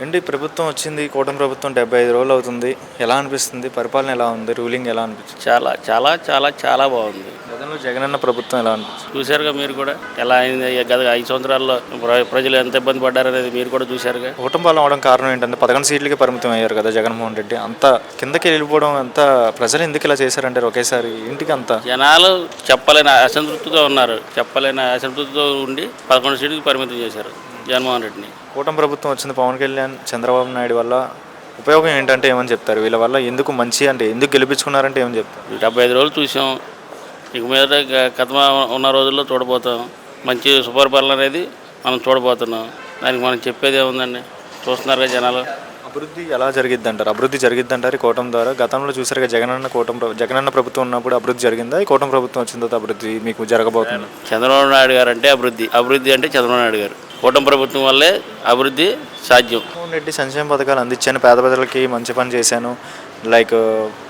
ఏంటి ప్రభుత్వం వచ్చింది. కూటమి ప్రభుత్వం 75 రోజులు అవుతుంది. ఎలా అనిపిస్తుంది? పరిపాలన ఎలా ఉంది? రూలింగ్ ఎలా అనిపించింది? చాలా చాలా చాలా చాలా బాగుంది. గతంలో జగనన్న ప్రభుత్వం ఎలా అనిపించింది? చూశారుగా మీరు కూడా ఎలా అయింది. గత 5 సంవత్సరాల్లో ప్రజలు ఎంత ఇబ్బంది పడ్డారనేది మీరు కూడా చూశారుగా. కూటమి పాలన అవడం కారణం ఏంటంటే 11 సీట్లకి పరిమితం అయ్యారు కదా జగన్మోహన్ రెడ్డి. అంత కిందకి వెళ్ళిపోవడం అంత ప్రజలు ఎందుకు ఇలా చేశారంటారు ఒకేసారి ఇంటికి అంతా? జనాలు చెప్పలేని అసంతృప్తితో ఉన్నారు. చెప్పలేని అసంతృప్తితో ఉండి 11 సీట్లకు పరిమితం చేశారు జగన్మోహన్ రెడ్డిని. కూటమి ప్రభుత్వం వచ్చింది. పవన్ కళ్యాణ్, చంద్రబాబు నాయుడు వల్ల ఉపయోగం ఏంటంటే ఏమని చెప్తారు? వీళ్ళ వల్ల ఎందుకు మంచి అంటే ఎందుకు గెలిపించుకున్నారంటే ఏమని చెప్తారు? 75 రోజులు చూసాం. ఇక మీద గతం ఉన్న రోజుల్లో చూడబోతాం. మంచి సుపరిపాలన అనేది మనం చూడబోతున్నాం. దానికి మనం చెప్పేది ఏముందండి? చూస్తున్నారుగా జనాలు. అభివృద్ధి ఎలా జరిగిద్ది అంటారు? అభివృద్ధి జరిగిద్ది అంటారు కూటమి ద్వారా. గతంలో చూసారుగా జగనన్న ప్రభుత్వం ఉన్నప్పుడు అభివృద్ధి జరిగిందా? ఈ కూటమి ప్రభుత్వం వచ్చిన తర్వాత అభివృద్ధి మీకు జరగబోతుంది? చంద్రబాబు నాయుడు గారు అంటే అభివృద్ధి అంటే చంద్రబాబు నాయుడు గారు. కూటమి ప్రభుత్వం వల్లే అభివృద్ధి సాధ్యం. జగన్మోహన్ రెడ్డి సంక్షేమ పథకాలు అందించాను, పేద ప్రజలకి మంచి పని చేశాను, లైక్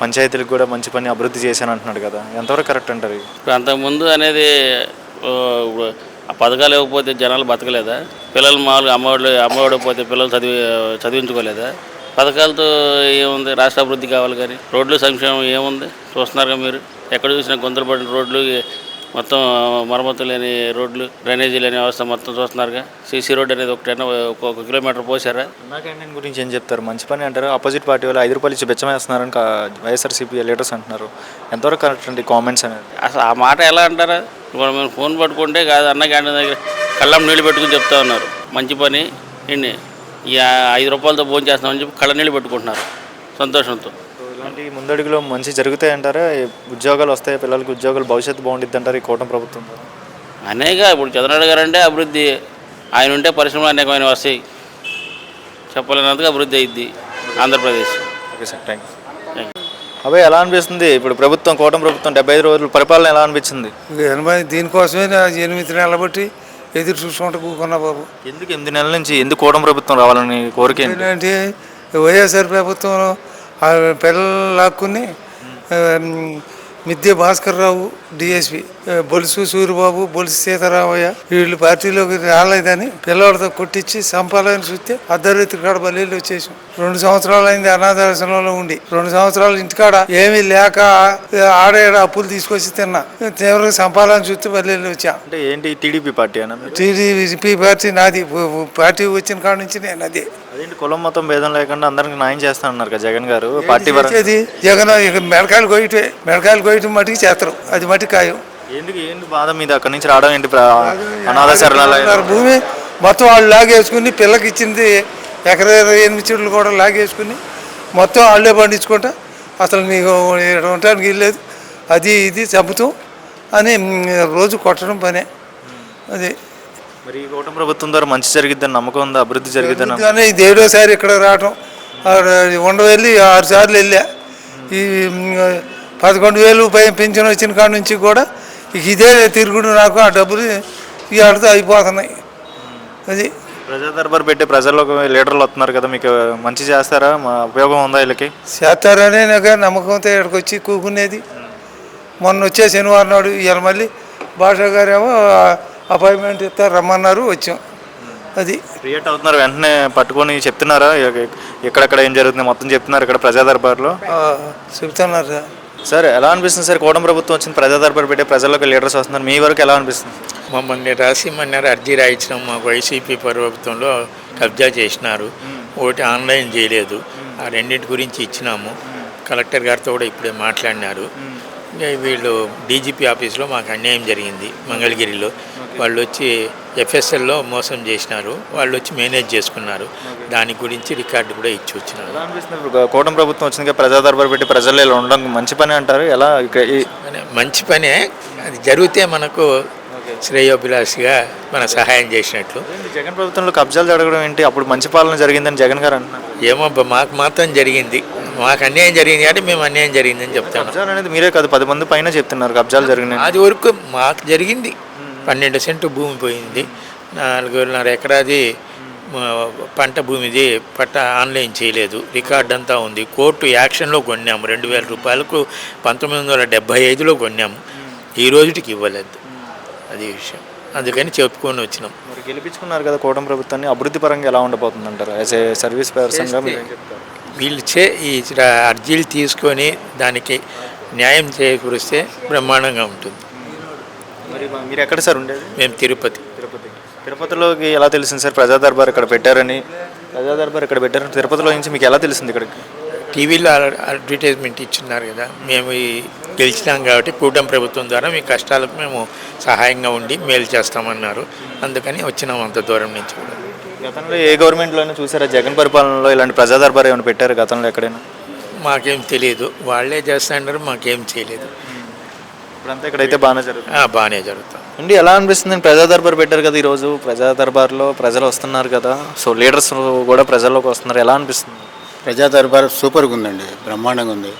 పంచాయతీలకు కూడా మంచి పని అభివృద్ధి చేశాను అంటున్నాడు కదా, ఎంతవరకు కరెక్ట్ అంటారు? ఇప్పుడు అంతకుముందు అనేది ఆ పథకాలు ఇవ్వకపోతే జనాలు బతకలేదా? పిల్లలు మామూలుగా అమ్మఒడి పోతే పిల్లలు చదివించుకోలేదా? పథకాలతో ఏముంది? రాష్ట్ర అభివృద్ధి కావాలి కానీ రోడ్లు సంక్షేమం ఏముంది? చూస్తున్నారుగా మీరు. ఎక్కడ చూసినా గుంతలు పడిన రోడ్లు, మొత్తం మరమ్మతులు లేని రోడ్లు, డ్రైనేజీ లేని వ్యవస్థ మొత్తం చూస్తున్నారుగా. సీసీ రోడ్ అనేది ఒక కిలోమీటర్ పోసారా? అన్నా క్యాంటీన్ గురించి ఏం చెప్తారు? మంచి పని అంటారు. ఆపోజిట్ పార్టీ వాళ్ళు 5 రూపాయలు ఇచ్చి బెచ్చమేస్తున్నారని వైఎస్ఆర్సీపీ లీడర్స్ అంటున్నారు. ఎంతవరకు కరెక్ట్ అండి కామెంట్స్ అనేది? అసలు ఆ మాట ఎలా అంటారా? ఇప్పుడు మేము ఫోన్ పట్టుకుంటే కాదు, అన్న క్యాంటీన్ దగ్గర కళ్ళం నీళ్ళు పెట్టుకుని చెప్తా ఉన్నారు మంచి పని. ఇన్ని ఈ 5 రూపాయలతో భోజనం చేస్తామని చెప్పి కళ్ళ నీళ్ళు పెట్టుకుంటున్నారు సంతోషంతో. ఇలాంటి ముందడుగులో మంచి జరుగుతాయంటారా? ఉద్యోగాలు వస్తాయి, పిల్లలకి ఉద్యోగాలు, భవిష్యత్తు బాగుంటుంది అంటారు ఈ కూటమి ప్రభుత్వం? అనేక ఇప్పుడు చంద్రబాబు గారు అంటే అభివృద్ధి, ఆయన ఉంటే పరిశ్రమలు అనేకమైన వస్తాయి. చెప్పలేనంతగా అభివృద్ధి అయ్యిద్ది Andhra Pradesh. Okay sir, thank you. అవే ఎలా అనిపిస్తుంది ఇప్పుడు ప్రభుత్వం, కూటమి ప్రభుత్వం 75 రోజుల పరిపాలన ఎలా అనిపించింది? దీనికోసమే 8 నెలలు బట్టి ఎదురు చూసుకుంటూ కూకున్నా బాబు. ఎందుకు 8 నెలల నుంచి ఎందుకు కూటమి ప్రభుత్వం రావాలని కోరిక? ఏంటంటే వైఎస్ఆర్ ప్రభుత్వం పిల్లలు లాక్కుని మిద్దె భాస్కర్ రావు డిఎస్పి, బొలుసు సూరిబాబు, బొలుసు సీతారామయ్య వీళ్ళు పార్టీలోకి రాలేదని పిల్లలతో కొట్టించి సంపాలని చూస్తే అర్ధరాత్రి కాడ బల్లీలు వచ్చేసాం. 2 సంవత్సరాలు అయింది అనాథాశ్రమంలో ఉండి. 2 సంవత్సరాలు ఇంటికాడ ఏమీ లేక ఆడేడ అప్పులు తీసుకొచ్చి తిన్నా. తీవ్రంగా సంపాలని చూస్తే బల్లీలు వచ్చా. అంటే ఏంటి టీడీపీ పార్టీ అన్న? టీడీపీ పార్టీ నాది. పార్టీ వచ్చిన కాడ నుంచి నేను అదే. అదేంటి కులం మొత్తం భేదం లేకుండా అందరికి న్యాయం చేస్తా అన్నారు కదా జగన్ గారు. పార్టీ జగన్ మెడకాయలు కొయ్యటం మటుకు చేస్తారు, అది మటుకు ఖాయం. ఏంటి బాధ మీద అక్కడి నుంచి రావడం ఏంటి? అనాథ శరణాలయం భూమి మొత్తం వాళ్ళు లాగేసుకుని పిల్లకి ఇచ్చింది ఎకరా 8 చెట్లు కూడా లాగేసుకుని మొత్తం వాళ్ళే పండించుకుంటా అసలు మీకు ఉండటానికి వెళ్ళలేదు, అది ఇది చంపుతాం అని రోజు కొట్టడం పనే. అది మరి కూటమి ప్రభుత్వం ద్వారా మంచి జరిగిద్దని నమ్మకం ఉందా? అభివృద్ధి జరిగిద్దని? కానీ ఇది 7వసారి ఇక్కడ రావటం. ఉండవెళ్ళి 6 సార్లు వెళ్ళా. ఈ 11,000 పెన్షన్ వచ్చిన కాడ నుంచి కూడా ఇదే తిరుగుడు. నాకు ఆ డబ్బులు ఈ ఆడితో అయిపోతున్నాయి. అది ప్రజా దర్బార్ పెట్టి ప్రజల్లోకి లీడర్లు వస్తున్నారు కదా, మీకు మంచి చేస్తారా? ఉపయోగం ఉందా వీళ్ళకి? చేస్తారనే నమ్మకంతో ఇక్కడికి వచ్చి కూకునేది. మొన్న వచ్చే శనివారం నాడు ఇవాళ మళ్ళీ భాషా గారేమో అపాయింట్మెంట్ ఇస్తారు రమ్మన్నారు, వచ్చాం. అది క్రియేట్ అవుతున్నారు, వెంటనే పట్టుకొని చెప్తున్నారా ఎక్కడెక్కడ ఏం జరుగుతుంది మొత్తం చెప్తున్నారు ఇక్కడ ప్రజా దర్బార్లో? చెప్తున్నారు సార్. ఎలా అనిపిస్తుంది సార్ కూటమి ప్రభుత్వం వచ్చింది, ప్రజా దర్బార్ పెట్టి ప్రజల్లోకి లీడర్స్ వస్తున్నారు, మీ వరకు ఎలా అనిపిస్తుంది? మమ్మల్ని రాసిమన్నారు, అర్జీ రాయించడం. మాకు వైసీపీ ప్రభుత్వంలో కబ్జా చేసినారు, ఒకటి ఆన్లైన్ చేయలేదు. ఆ రెండింటి గురించి ఇచ్చినాము. కలెక్టర్ గారితో కూడా ఇప్పుడే మాట్లాడినారు. వీళ్ళు డీజీపీ ఆఫీస్లో మాకు అన్యాయం జరిగింది మంగళగిరిలో. వాళ్ళు వచ్చి ఎఫ్ఎస్ఎల్లో మోసం చేసినారు, వాళ్ళు వచ్చి మేనేజ్ చేసుకున్నారు. దాని గురించి రికార్డు కూడా ఇచ్చి వచ్చినారు. ఎలా అనిపిస్తుంది కూటమి ప్రభుత్వం వచ్చింది ప్రజా దర్బార్ పెట్టి ప్రజల్లో ఇలా ఉండడం మంచి పని అంటారు? ఎలా? మంచి పనే, అది జరిగితే మనకు శ్రేయోభిలాషిగా మన సహాయం చేసినట్లు. జగన్ ప్రభుత్వంలో కబ్జాలు జరగడం ఏంటి? అప్పుడు మంచి పాలన జరిగిందని జగన్ గారు అంటున్నారు. ఏమో మాకు మాత్రం జరిగింది, మాకు అన్యాయం జరిగింది కాబట్టి మేము అన్యాయం జరిగిందని చెప్తాను. కబ్జాలు అనేది మీరే కాదు 10 మంది పైన చెప్తున్నారు కబ్జాలు జరిగినాయి. అది వరకు మాకు జరిగింది. 12 సెంటు భూమి పోయింది, 4.5 ఎకరాది పంట భూమిది పట్ట ఆన్లైన్ చేయలేదు, రికార్డ్ అంతా ఉంది. కోర్టు యాక్షన్లో కొన్నాము. 2,000 రూపాయలకు 1975లో కొన్నాము, ఈ రోజుకి ఇవ్వలేదు. అది విషయం. అందుకని చెప్పుకొని వచ్చినాం. గెలిపించుకున్నారు కదా కూటమి ప్రభుత్వాన్ని, అభివృద్ధి పరంగా ఎలా ఉండబోతుంది అంటారు? యాజ్ ఏ సర్వీస్ పర్సన్గా మీరు ఏం చెప్తారు? వీళ్ళు ఈ అర్జీలు తీసుకొని దానికి న్యాయం చేకూరిస్తే బ్రహ్మాండంగా ఉంటుంది. మరి మీరు ఎక్కడ సార్ ఉండేది? మేము తిరుపతి. తిరుపతిలోకి ఎలా తెలిసింది సార్ ప్రజా దర్బార్ ఇక్కడ పెట్టారని? తిరుపతిలో నుంచి మీకు ఎలా తెలిసింది ఇక్కడికి? టీవీలో అడ్వర్టైజ్మెంట్ ఇచ్చిన్నారు కదా, మేము గెలిచినాం కాబట్టి కూటమి ప్రభుత్వం ద్వారా మీ కష్టాలకు మేము సహాయంగా ఉండి మేలు చేస్తామన్నారు. అందుకని వచ్చినాం అంత దూరం నుంచి కూడా. గతంలో ఏ గవర్నమెంట్లోనే చూసారా జగన్ పరిపాలనలో ఇలాంటి ప్రజా దర్బార్ ఏమైనా పెట్టారు గతంలో ఎక్కడైనా? మాకేం తెలియదు, వాళ్ళే చేస్తున్నారు, మాకేం చేయలేదు. ఇప్పుడంతా ఇక్కడైతే బాగానే జరుగుతుంది. బాగానే జరుగుతాం అండి. ఎలా అనిపిస్తుంది? ప్రజా దర్బార్ పెట్టారు కదా ఈరోజు, ప్రజా దర్బార్లో ప్రజలు వస్తున్నారు కదా, సో లీడర్స్ కూడా ప్రజల్లోకి వస్తున్నారు, ఎలా అనిపిస్తుంది? ప్రజా దర్బార్ సూపర్గా ఉందండి, బ్రహ్మాండంగా ఉంది.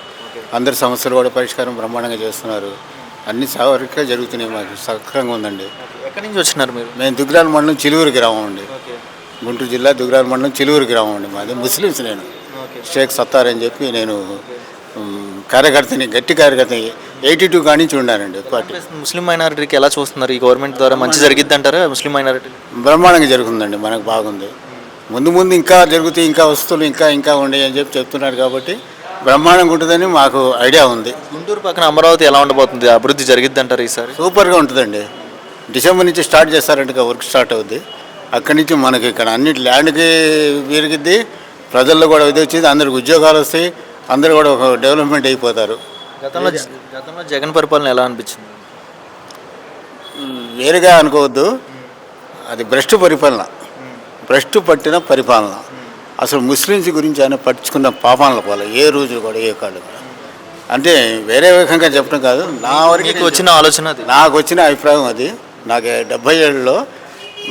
అందరి సమస్యలు కూడా పరిష్కారం బ్రహ్మాండంగా చేస్తున్నారు. అన్ని సౌకర్యంగా జరుగుతున్నాయి, మాకు సక్రంగా ఉందండి. ఎక్కడి నుంచి వచ్చినారు మీరు? మేము దుగ్రాల మండలం చిలువురు గ్రామం అండి, గుంటూరు జిల్లా దుగ్రాల మండలం చిలువురు గ్రామం అండి. మాది ముస్లిమ్స్. నేను షేక్ సత్తార్ అని చెప్పి నేను కార్యకర్తని, గట్టి కార్యకర్తని 82 కాడి నుంచి ఉన్నానండి పార్టీ. ముస్లిం మైనారిటీకి ఎలా చూస్తున్నారు? ఈ గవర్నమెంట్ ద్వారా మంచి జరిగిద్ది అంటారా ముస్లిం మైనారిటీ? బ్రహ్మాండంగా జరుగుతుందండి, మనకు బాగుంది. ముందు ముందు ఇంకా జరుగుతాయి, ఇంకా వస్తువులు ఇంకా ఉండేవి అని చెప్పి చెప్తున్నారు కాబట్టి బ్రహ్మాండంగా ఉంటుందని మాకు ఐడియా ఉంది. గుంటూరు పక్కన అమరావతి ఎలా ఉండబోతుంది? అభివృద్ధి జరిగిద్ది అంటారు ఈసారి? సూపర్గా ఉంటుందండి. డిసెంబర్ నుంచి స్టార్ట్ చేస్తారంటే వర్క్ స్టార్ట్ అవుద్ది. అక్కడి నుంచి మనకి ఇక్కడ అన్ని ల్యాండ్కి పెరిగిద్ది, ప్రజల్లో కూడా ఇది వచ్చేది, అందరికి ఉద్యోగాలు వస్తాయి, అందరూ కూడా ఒక డెవలప్మెంట్ అయిపోతారు. గతంలో జగన్ పరిపాలన ఎలా అనిపించింది? వేరుగా అనుకోవద్దు, అది భ్రష్టు పరిపాలన, భ్రష్టు పట్టిన పరిపాలన. అసలు ముస్లిమ్స్ గురించి ఆయన పట్టించుకున్న పాపాల పోలే ఏ రోజు కూడా, ఏ కాళ్ళు కూడా. అంటే వేరే విధంగా చెప్పడం కాదు, నా వరకు వచ్చిన ఆలోచన అది, నాకు వచ్చిన అభిప్రాయం అది. నాకు 77లో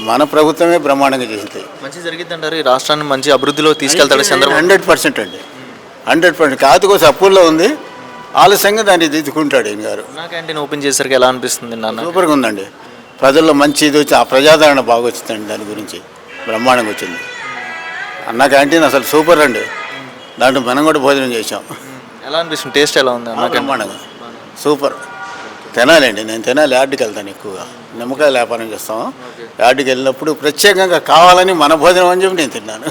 మన ప్రభుత్వమే బ్రహ్మాండంగా చేసింది. మంచి జరిగిద్ది అంటారు. ఈ రాష్ట్రాన్ని మంచి అభివృద్ధిలో తీసుకెళ్తాడు చంద్రబాబు? 100% అండి, 100%. కాదుకోసం అప్పుల్లో ఉంది, ఆలస్యంగా దాన్ని దిద్దుకుంటాడు ఈయన గారు. నా క్యాంటీన్ ఓపెన్ చేసరికి ఎలా అనిపిస్తుంది నాన్న? సూపర్గా ఉందండి, ప్రజల్లో మంచి ఇది వచ్చి, ఆ ప్రజాదరణ బాగా వచ్చిందండి, దాని గురించి బ్రహ్మాండంగా వచ్చింది. అన్న క్యాంటీన్ అసలు సూపర్ అండి, దాంట్లో మనం కూడా భోజనం చేసాం. ఎలా అనిపిస్తుంది? టేస్ట్ ఎలా ఉంది అన్న? బ్రహ్మాండంగా సూపర్. తినాలండి, నేను తినాలి. యార్డుకి వెళ్తాను ఎక్కువగా, నిమ్మకాయల వ్యాపారం చేస్తాము. యార్డుకి వెళ్ళినప్పుడు ప్రత్యేకంగా కావాలని మన భోజనం అని చెప్పి నేను తిన్నాను.